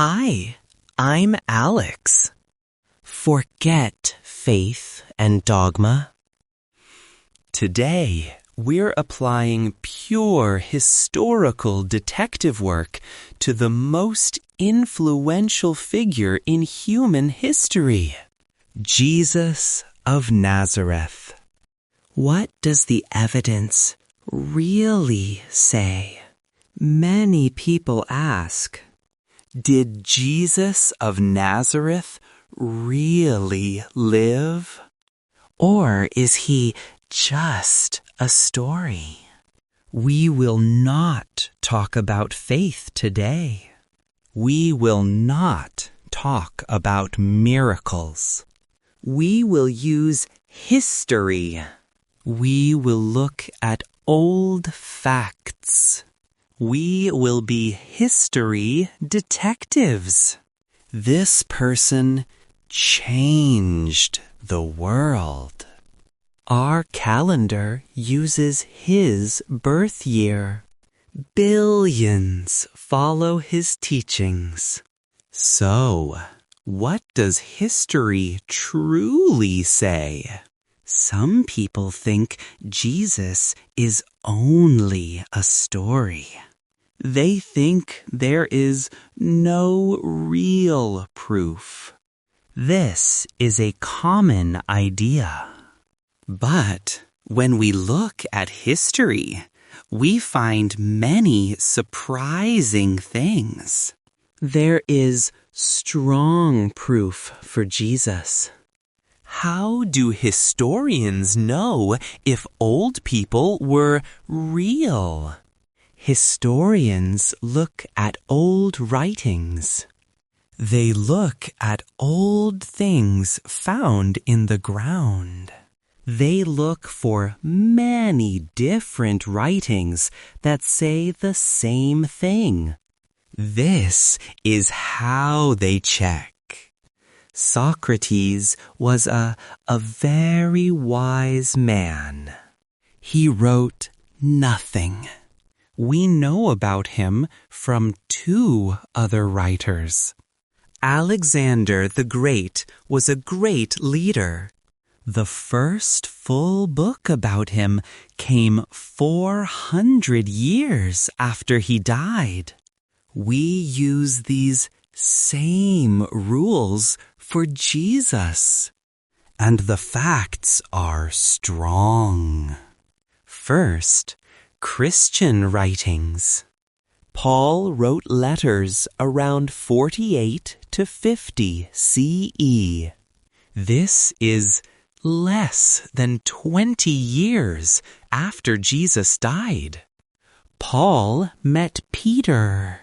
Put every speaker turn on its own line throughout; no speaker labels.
Hi, I'm Alex. Forget faith and dogma. Today, we're applying pure historical detective work to the most influential figure in human history, Jesus of Nazareth. What does the evidence really say? Many people ask, did Jesus of Nazareth really live? Or is he just a story? We will not talk about faith today. We will not talk about miracles. We will use history. We will look at old facts. We will be history detectives. This person changed the world. Our calendar uses his birth year. Billions follow his teachings. So, what does history truly say? Some people think Jesus is only a story. They think there is no real proof. This is a common idea. But when we look at history, we find many surprising things. There is strong proof for Jesus. How do historians know if old people were real? Historians look at old writings. They look at old things found in the ground. They look for many different writings that say the same thing. This is how they check. Socrates was a very wise man. He wrote nothing. We know about him from two other writers. Alexander the Great was a great leader. The first full book about him came 400 years after he died. We use these same rules for Jesus. And the facts are strong. First, Christian writings. Paul wrote letters around 48 to 50 CE. This is less than 20 years after Jesus died. Paul met Peter.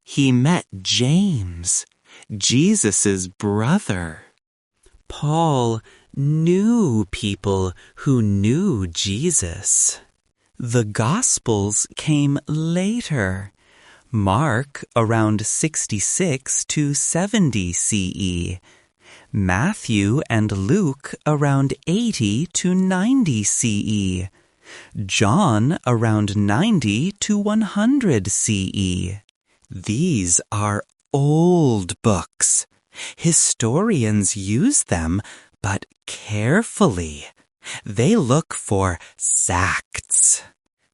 He met James, Jesus' brother. Paul knew people who knew Jesus. The Gospels came later. Mark around 66 to 70 CE. Matthew and Luke around 80 to 90 CE. John around 90 to 100 CE. These are old books. Historians use them, but carefully. They look for facts.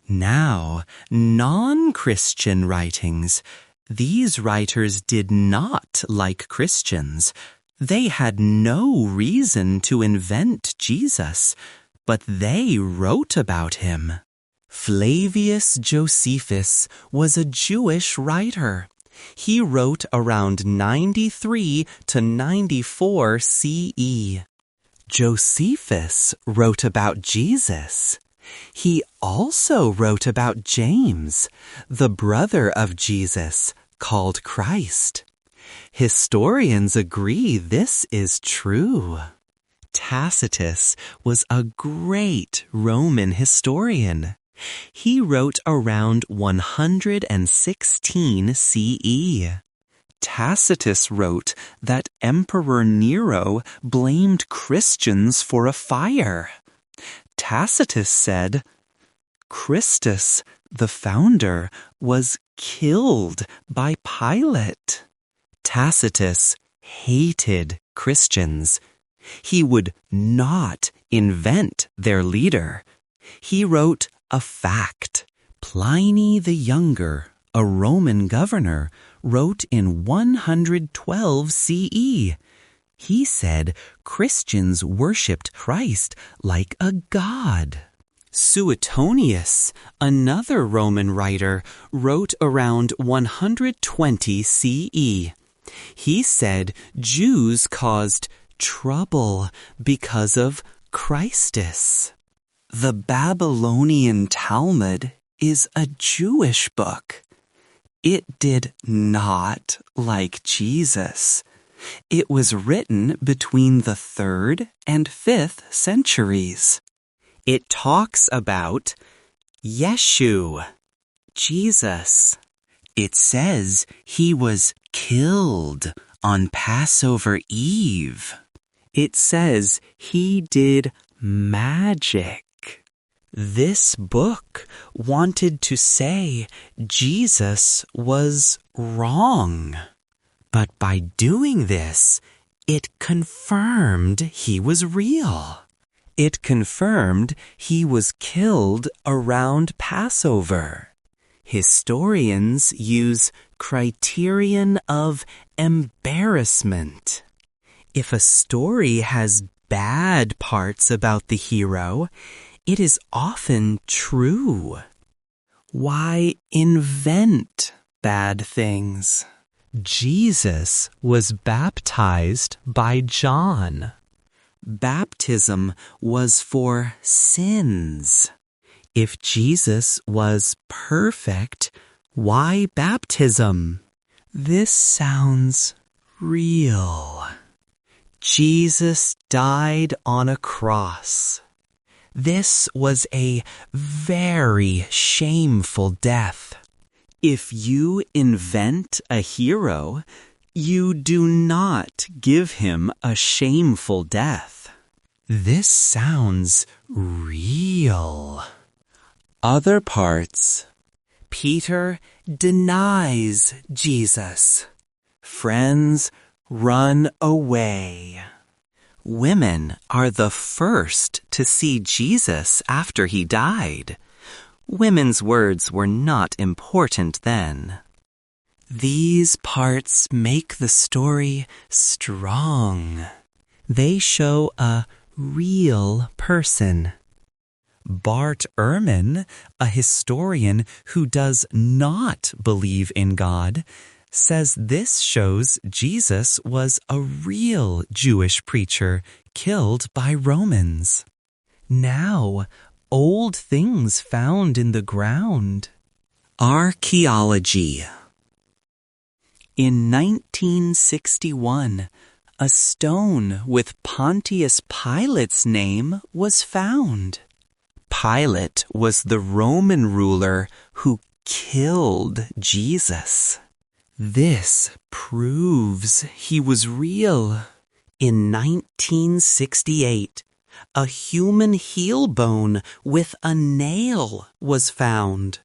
Now, non-Christian writings. These writers did not like Christians. They had no reason to invent Jesus, but they wrote about him. Flavius Josephus was a Jewish writer. He wrote around 93 to 94 CE. Josephus wrote about Jesus. He also wrote about James, the brother of Jesus, called Christ. Historians agree this is true. Tacitus was a great Roman historian. He wrote around 116 CE. Tacitus wrote that Emperor Nero blamed Christians for a fire. Tacitus said, Christus, the founder, was killed by Pilate. Tacitus hated Christians. He would not invent their leader. He wrote a fact. Pliny the Younger, a Roman governor, wrote in 112 CE. He said Christians worshipped Christ like a god. Suetonius, another Roman writer, wrote around 120 CE. He said Jews caused trouble because of Christus. The Babylonian Talmud is a Jewish book. It did not like Jesus. It was written between the 3rd and 5th centuries. It talks about Yeshu, Jesus. It says he was killed on Passover Eve. It says he did magic. This book wanted to say Jesus was wrong. But by doing this, it confirmed he was real. It confirmed he was killed around Passover. Historians use Criterion of Embarrassment. If a story has bad parts about the hero, it is often true. Why invent bad things? Jesus was baptized by John. Baptism was for sins. If Jesus was perfect, why baptism? This sounds real. Jesus died on a cross. This was a very shameful death. If you invent a hero, you do not give him a shameful death. This sounds real. Other parts. Peter denies Jesus. Friends run away. Women are the first to see Jesus after he died. Women's words were not important then. These parts make the story strong. They show a real person. Bart Ehrman, a historian who does not believe in God, says this shows Jesus was a real Jewish preacher killed by Romans. Now, old things found in the ground. Archaeology. In 1961, a stone with Pontius Pilate's name was found. Pilate was the Roman ruler who killed Jesus. This proves he was real. In 1968, a human heel bone with a nail was found.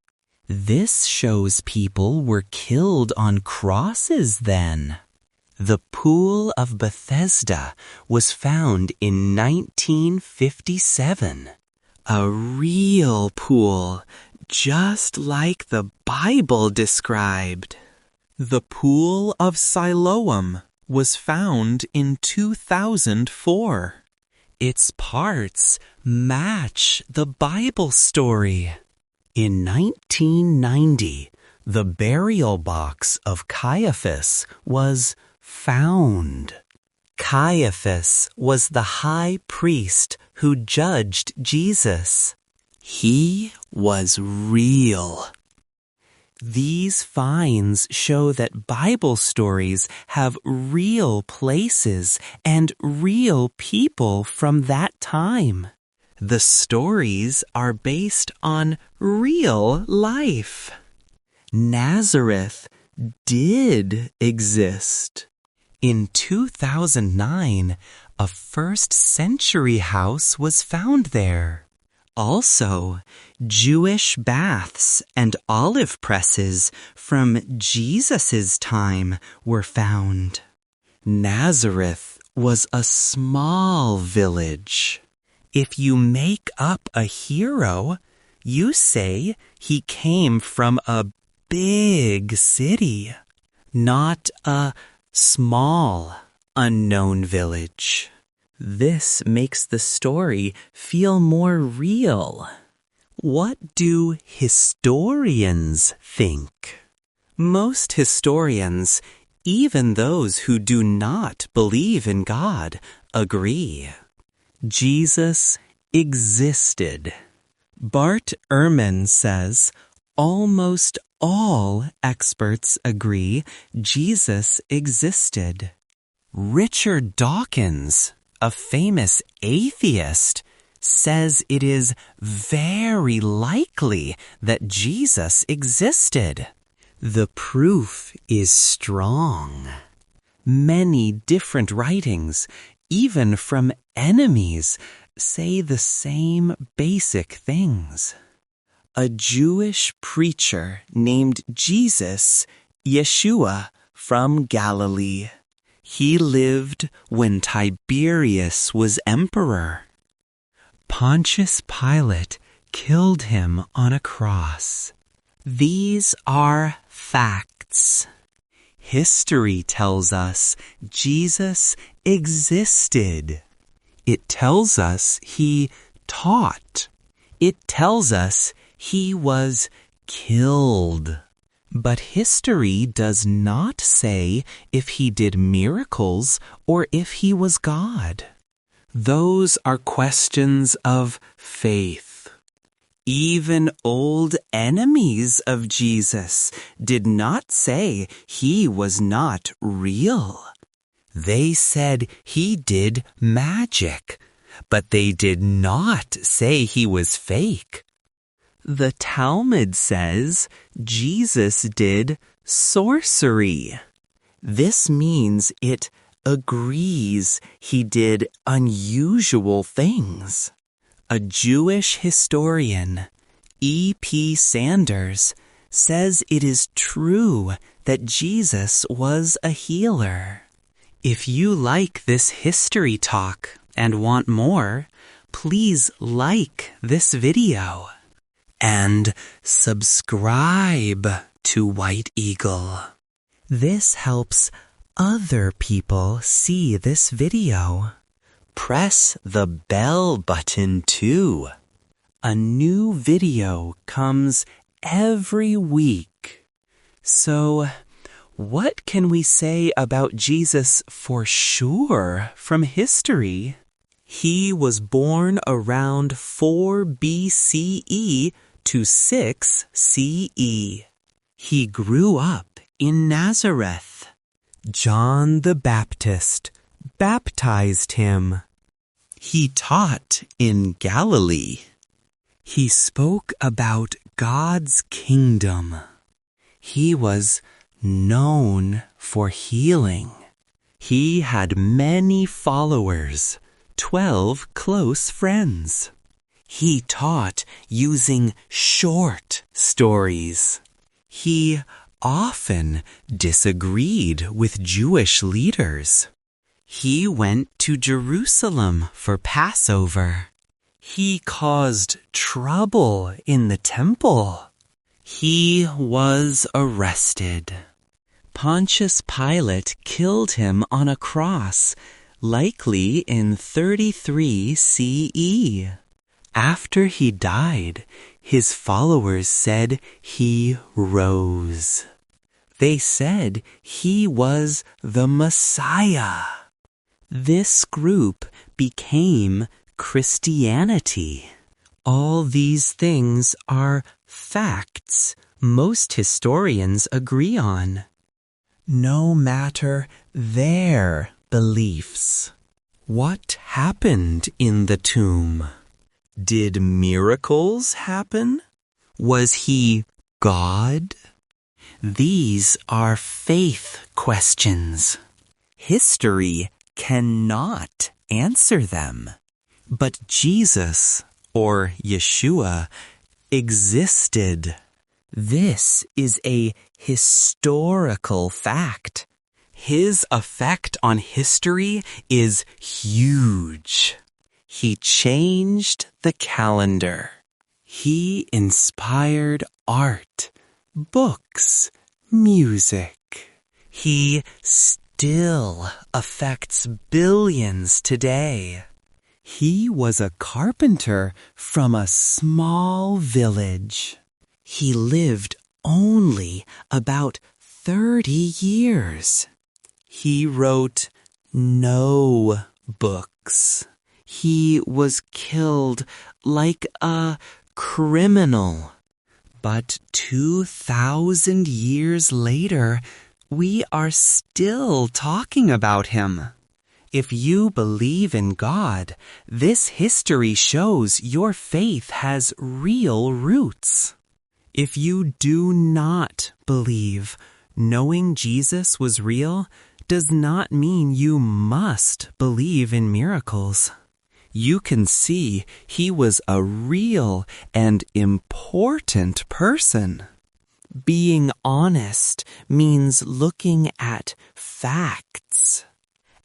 This shows people were killed on crosses then. The Pool of Bethesda was found in 1957. A real pool, just like the Bible described. The Pool of Siloam was found in 2004. Its parts match the Bible story. In 1990, the burial box of Caiaphas was found. Caiaphas was the high priest who judged Jesus. He was real. These finds show that Bible stories have real places and real people from that time. The stories are based on real life. Nazareth did exist. In 2009, a first-century house was found there. Also, Jewish baths and olive presses from Jesus' time were found. Nazareth was a small village. If you make up a hero, you say he came from a big city, not a small, unknown village. This makes the story feel more real. What do historians think? Most historians, even those who do not believe in God, agree. Jesus existed. Bart Ehrman says almost all experts agree Jesus existed. Richard Dawkins, a famous atheist, says it is very likely that Jesus existed. The proof is strong. Many different writings, even from enemies, say the same basic things. A Jewish preacher named Jesus, Yeshua, from Galilee. He lived when Tiberius was emperor. Pontius Pilate killed him on a cross. These are facts. History tells us Jesus existed. It tells us he taught. It tells us he was killed. But history does not say if he did miracles or if he was God. Those are questions of faith. Even old enemies of Jesus did not say he was not real. They said he did magic, but they did not say he was fake. The Talmud says Jesus did sorcery. This means it agrees he did unusual things. A Jewish historian, E.P. Sanders, says it is true that Jesus was a healer. If you like this history talk and want more, please like this video and subscribe to White Eagle. This helps other people see this video. Press the bell button too. A new video comes every week. So, what can we say about Jesus for sure from history? He was born around 4 BCE to 6 CE. He grew up in Nazareth. John the Baptist baptized him. He taught in Galilee. He spoke about God's kingdom. He was known for healing. He had many followers, 12 close friends. He taught using short stories. He often disagreed with Jewish leaders. He went to Jerusalem for Passover. He caused trouble in the temple. He was arrested. Pontius Pilate killed him on a cross, likely in 33 CE. After he died, his followers said he rose. They said he was the Messiah. This group became Christianity. All these things are facts most historians agree on, no matter their beliefs. What happened in the tomb? Did miracles happen? Was he God? These are faith questions. History cannot answer them. But Jesus, or Yeshua, existed. This is a historical fact. His effect on history is huge. He changed the calendar. He inspired art, books, music. He still affects billions today. He was a carpenter from a small village. He lived only about 30 years. He wrote no books. He was killed like a criminal. But 2,000 years later, we are still talking about him. If you believe in God, this history shows your faith has real roots. If you do not believe, knowing Jesus was real does not mean you must believe in miracles. You can see he was a real and important person. Being honest means looking at facts.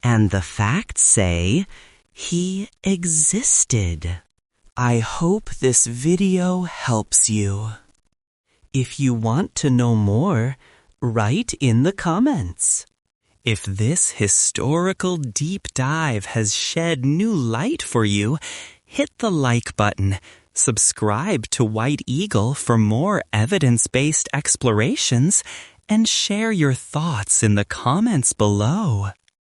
And the facts say he existed. I hope this video helps you. If you want to know more, write in the comments. If this historical deep dive has shed new light for you, hit the like button, subscribe to White Eagle for more evidence-based explorations, and share your thoughts in the comments below.